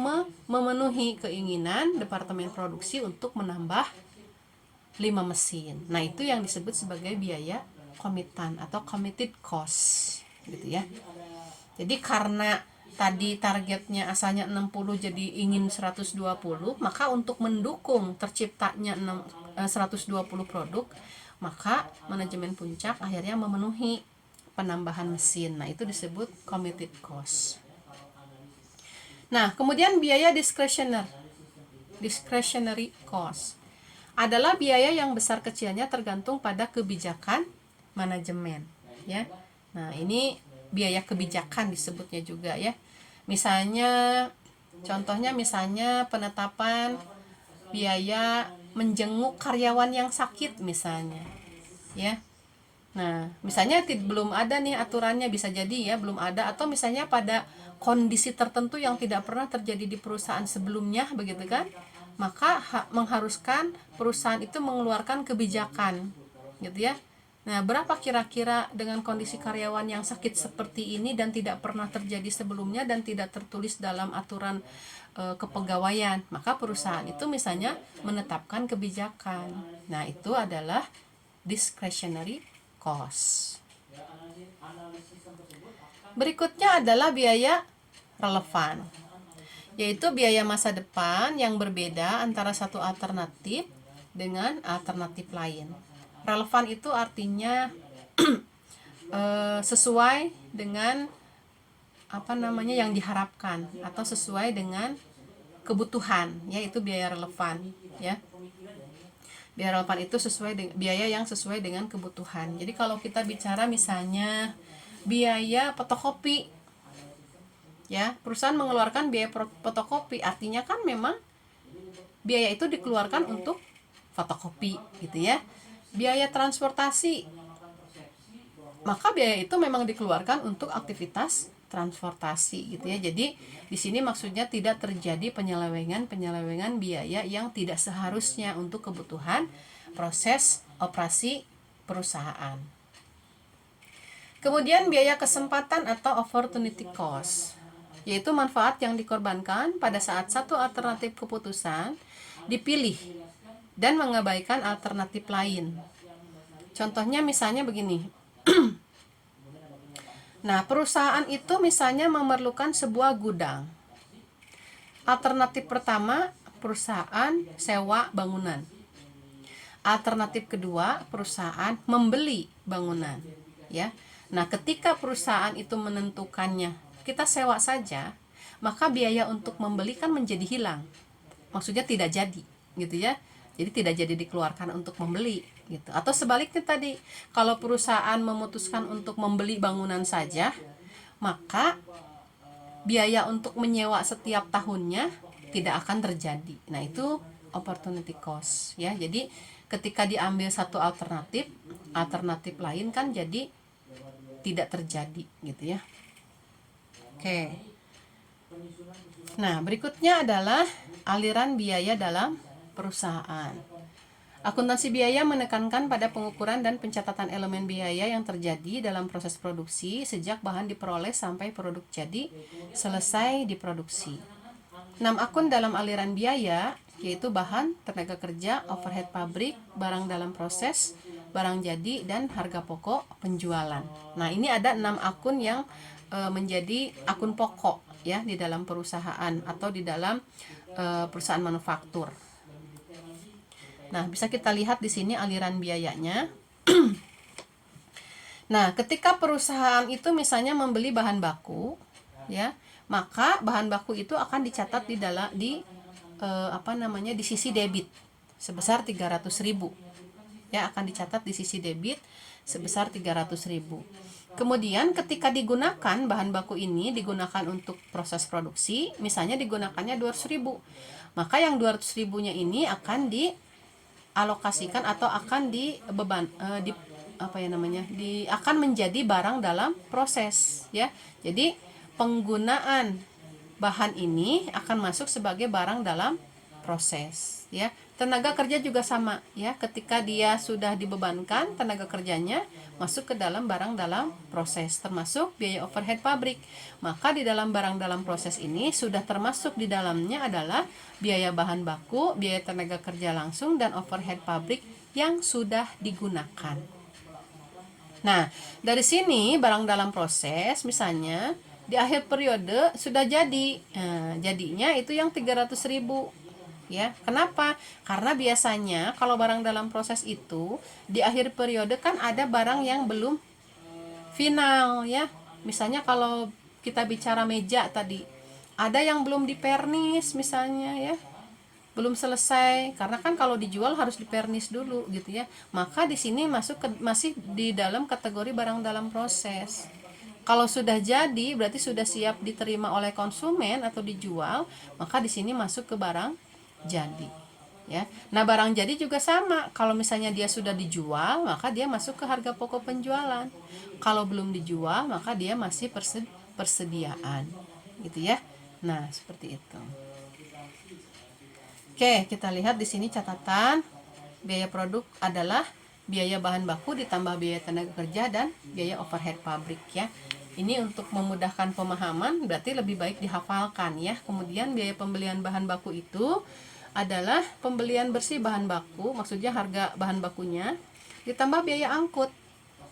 memenuhi keinginan departemen produksi untuk menambah 5 mesin. Nah, itu yang disebut sebagai biaya komitan atau committed cost gitu ya. Jadi karena tadi targetnya asalnya 60 jadi ingin 120, maka untuk mendukung terciptanya 120 produk, maka manajemen puncak akhirnya memenuhi penambahan mesin. Nah, itu disebut committed cost. Nah, kemudian biaya discretionary cost adalah biaya yang besar kecilnya tergantung pada kebijakan manajemen. ya. Nah, ini biaya kebijakan disebutnya juga ya. Misalnya contohnya misalnya penetapan biaya menjenguk karyawan yang sakit misalnya, ya. Nah, misalnya belum ada nih aturannya, bisa jadi ya belum ada, atau misalnya pada kondisi tertentu yang tidak pernah terjadi di perusahaan sebelumnya begitu kan, maka mengharuskan perusahaan itu mengeluarkan kebijakan gitu ya. Nah, berapa kira-kira dengan kondisi karyawan yang sakit seperti ini dan tidak pernah terjadi sebelumnya dan tidak tertulis dalam aturan kepegawaian, maka perusahaan itu misalnya menetapkan kebijakan. Nah, itu adalah discretionary cost. Berikutnya adalah biaya relevan, yaitu biaya masa depan yang berbeda antara satu alternatif dengan alternatif lain. Relevan itu artinya sesuai dengan yang diharapkan atau sesuai dengan kebutuhan, yaitu biaya relevan ya. Biaya relevan itu biaya yang sesuai dengan kebutuhan. Jadi kalau kita bicara misalnya biaya fotokopi, ya, perusahaan mengeluarkan biaya fotokopi, artinya kan memang biaya itu dikeluarkan untuk fotokopi gitu ya. Biaya transportasi, maka biaya itu memang dikeluarkan untuk aktivitas transportasi gitu ya. Jadi di sini maksudnya tidak terjadi penyelewengan biaya yang tidak seharusnya untuk kebutuhan proses operasi perusahaan. Kemudian biaya kesempatan atau opportunity cost, yaitu manfaat yang dikorbankan pada saat satu alternatif keputusan dipilih dan mengabaikan alternatif lain. Contohnya misalnya begini. Nah, perusahaan itu misalnya memerlukan sebuah gudang. Alternatif pertama, perusahaan sewa bangunan. Alternatif kedua, perusahaan membeli bangunan, ya. Nah, ketika perusahaan itu menentukannya, kita sewa saja, maka biaya untuk membeli kan menjadi hilang. Maksudnya tidak jadi, gitu ya. Jadi tidak jadi dikeluarkan untuk membeli gitu. Atau sebaliknya tadi, kalau perusahaan memutuskan untuk membeli bangunan saja, maka biaya untuk menyewa setiap tahunnya tidak akan terjadi. Nah, itu opportunity cost ya. Jadi ketika diambil satu alternatif lain kan jadi tidak terjadi gitu ya. Oke. Nah, berikutnya adalah aliran biaya dalam perusahaan. Akuntansi biaya menekankan pada pengukuran dan pencatatan elemen biaya yang terjadi dalam proses produksi sejak bahan diperoleh sampai produk jadi selesai diproduksi. 6 akun dalam aliran biaya yaitu bahan, tenaga kerja, overhead pabrik, barang dalam proses, barang jadi, dan harga pokok penjualan. Nah, ini ada 6 akun yang menjadi akun pokok ya di dalam perusahaan atau di dalam perusahaan manufaktur. Nah, bisa kita lihat di sini aliran biayanya. Nah, ketika perusahaan itu misalnya membeli bahan baku, ya, maka bahan baku itu akan dicatat di sisi debit sebesar 300.000. Ya, akan dicatat di sisi debit sebesar 300.000. Kemudian ketika digunakan bahan baku ini digunakan untuk proses produksi, misalnya digunakannya 200.000. Maka yang 200.000-nya ini akan dialokasikan atau akan akan menjadi barang dalam proses ya. Jadi penggunaan bahan ini akan masuk sebagai barang dalam proses ya. Tenaga kerja juga sama ya, ketika dia sudah dibebankan tenaga kerjanya masuk ke dalam barang dalam proses, termasuk biaya overhead pabrik. Maka di dalam barang dalam proses ini sudah termasuk di dalamnya adalah biaya bahan baku, biaya tenaga kerja langsung, dan overhead pabrik yang sudah digunakan. Nah, dari sini barang dalam proses misalnya di akhir periode sudah jadi. Nah, jadinya itu yang 300.000 ya. Kenapa? Karena biasanya kalau barang dalam proses itu di akhir periode kan ada barang yang belum final ya. Misalnya kalau kita bicara meja tadi, ada yang belum dipernis misalnya ya. belum selesai, karena kan kalau dijual harus dipernis dulu gitu ya. Maka di sini masih di dalam kategori barang dalam proses. Kalau sudah jadi berarti sudah siap diterima oleh konsumen atau dijual, maka di sini masuk ke barang jadi. Ya. Nah, barang jadi juga sama. Kalau misalnya dia sudah dijual, maka dia masuk ke harga pokok penjualan. Kalau belum dijual, maka dia masih persediaan. Gitu ya. Nah, seperti itu. Oke, kita lihat di sini catatan. Biaya produk adalah biaya bahan baku ditambah biaya tenaga kerja dan biaya overhead pabrik ya. Ini untuk memudahkan pemahaman berarti lebih baik dihafalkan ya. Kemudian biaya pembelian bahan baku itu adalah pembelian bersih bahan baku, maksudnya harga bahan bakunya ditambah biaya angkut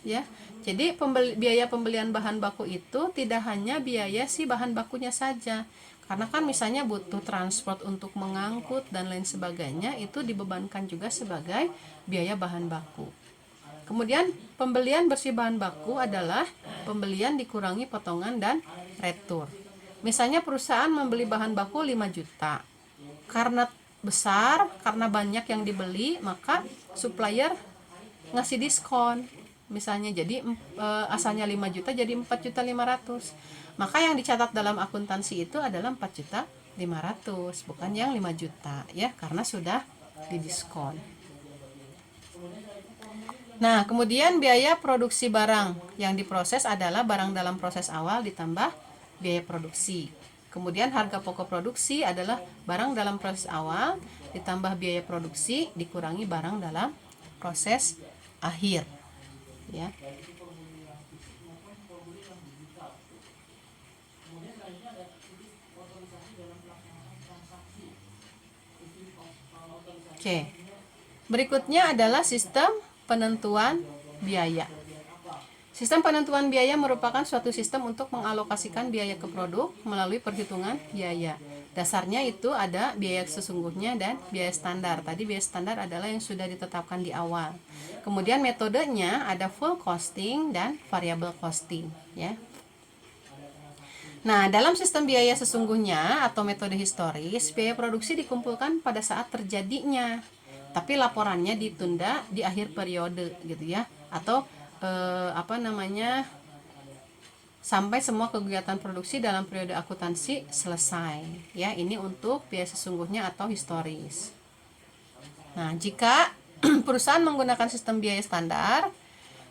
ya. Jadi biaya pembelian bahan baku itu tidak hanya biaya si bahan bakunya saja. Karena kan misalnya butuh transport untuk mengangkut dan lain sebagainya, itu dibebankan juga sebagai biaya bahan baku. Kemudian pembelian bersih bahan baku adalah pembelian dikurangi potongan dan retur. Misalnya perusahaan membeli bahan baku 5 juta. Karena besar, karena banyak yang dibeli, maka supplier ngasih diskon. Misalnya jadi asalnya 5 juta jadi 4.500.000. Maka yang dicatat dalam akuntansi itu adalah 4.500.000, bukan yang 5 juta ya, karena sudah didiskon. Nah, kemudian biaya produksi barang yang diproses adalah barang dalam proses awal ditambah biaya produksi. Kemudian harga pokok produksi adalah barang dalam proses awal ditambah biaya produksi dikurangi barang dalam proses akhir ya. Oke. Berikutnya adalah sistem penentuan biaya. Sistem penentuan biaya merupakan suatu sistem untuk mengalokasikan biaya ke produk melalui perhitungan biaya. Dasarnya itu ada biaya sesungguhnya dan biaya standar. Tadi biaya standar adalah yang sudah ditetapkan di awal. Kemudian metodenya ada full costing dan variable costing ya. Nah, dalam sistem biaya sesungguhnya atau metode historis, biaya produksi dikumpulkan pada saat terjadinya, tapi laporannya ditunda di akhir periode gitu ya, atau sampai semua kegiatan produksi dalam periode akuntansi selesai ya. Ini untuk biaya sesungguhnya atau historis. Nah, jika perusahaan menggunakan sistem biaya standar,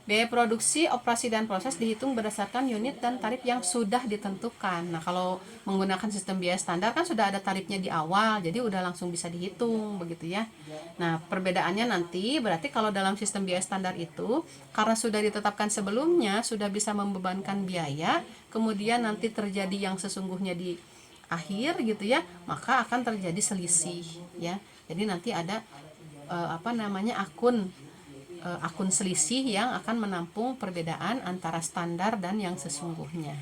biaya produksi, operasi, dan proses dihitung berdasarkan unit dan tarif yang sudah ditentukan. Nah, kalau menggunakan sistem biaya standar kan sudah ada tarifnya di awal, jadi udah langsung bisa dihitung begitu ya. Nah, perbedaannya nanti berarti kalau dalam sistem biaya standar itu karena sudah ditetapkan sebelumnya, sudah bisa membebankan biaya, kemudian nanti terjadi yang sesungguhnya di akhir gitu ya, maka akan terjadi selisih ya. Jadi nanti ada akun selisih yang akan menampung perbedaan antara standar dan yang sesungguhnya.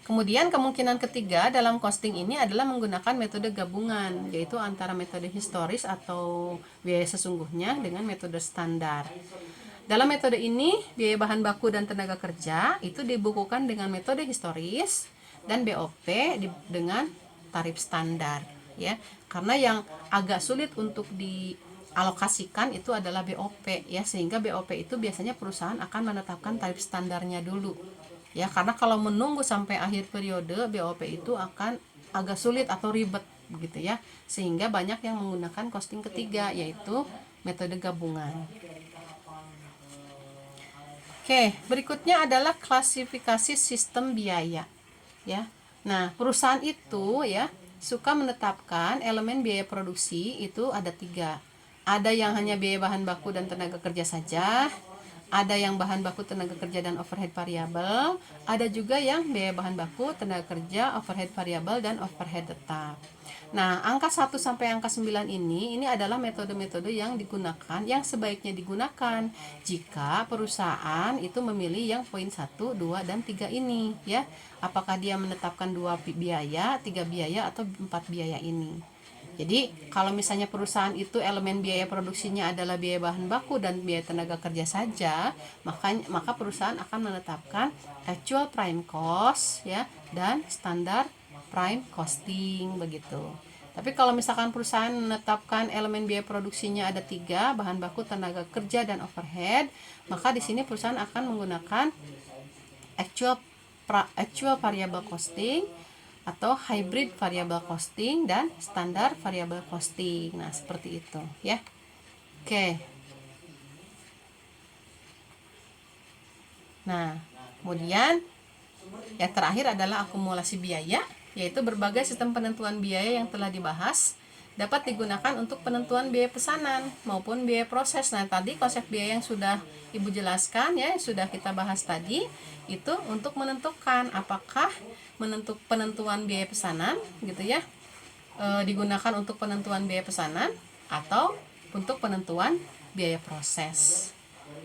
Kemudian kemungkinan ketiga dalam costing ini adalah menggunakan metode gabungan, yaitu antara metode historis atau biaya sesungguhnya dengan metode standar. Dalam metode ini, biaya bahan baku dan tenaga kerja itu dibukukan dengan metode historis dan BOP dengan tarif standar ya. Karena yang agak sulit untuk dialokasikan itu adalah BOP ya, sehingga BOP itu biasanya perusahaan akan menetapkan tarif standarnya dulu ya, karena kalau menunggu sampai akhir periode BOP itu akan agak sulit atau ribet gitu ya, sehingga banyak yang menggunakan costing ketiga yaitu metode gabungan. Oke, berikutnya adalah klasifikasi sistem biaya ya. Nah, perusahaan itu ya suka menetapkan elemen biaya produksi itu ada 3. Ada yang hanya biaya bahan baku dan tenaga kerja saja, ada yang bahan baku, tenaga kerja, dan overhead variabel, ada juga yang biaya bahan baku, tenaga kerja, overhead variabel, dan overhead tetap. Nah, angka 1 sampai angka 9 ini adalah metode-metode yang digunakan, yang sebaiknya digunakan jika perusahaan itu memilih yang poin 1, 2, dan 3 ini ya. Apakah dia menetapkan 2 biaya, 3 biaya, atau 4 biaya ini. Jadi kalau misalnya perusahaan itu elemen biaya produksinya adalah biaya bahan baku dan biaya tenaga kerja saja, maka perusahaan akan menetapkan actual prime cost ya dan standar prime costing begitu. Tapi kalau misalkan perusahaan menetapkan elemen biaya produksinya ada 3, bahan baku, tenaga kerja, dan overhead, maka di sini perusahaan akan menggunakan actual variable costing atau hybrid variable costing dan standar variable costing. Nah, seperti itu ya. Oke. Nah, kemudian yang terakhir adalah akumulasi biaya, yaitu berbagai sistem penentuan biaya yang telah dibahas dapat digunakan untuk penentuan biaya pesanan maupun biaya proses. Nah, tadi konsep biaya yang sudah Ibu jelaskan ya, yang sudah kita bahas tadi, itu untuk menentukan apakah penentuan biaya pesanan gitu ya, digunakan untuk penentuan biaya pesanan atau untuk penentuan biaya proses.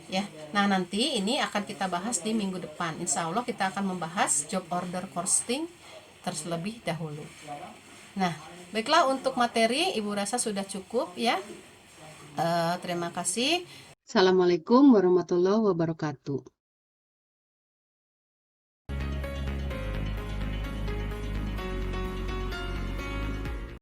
Ya, nah nanti ini akan kita bahas di minggu depan. Insya Allah kita akan membahas job order costing terlebih dahulu. Nah, baiklah, untuk materi Ibu rasa sudah cukup ya. Terima kasih. Assalamualaikum warahmatullahi wabarakatuh.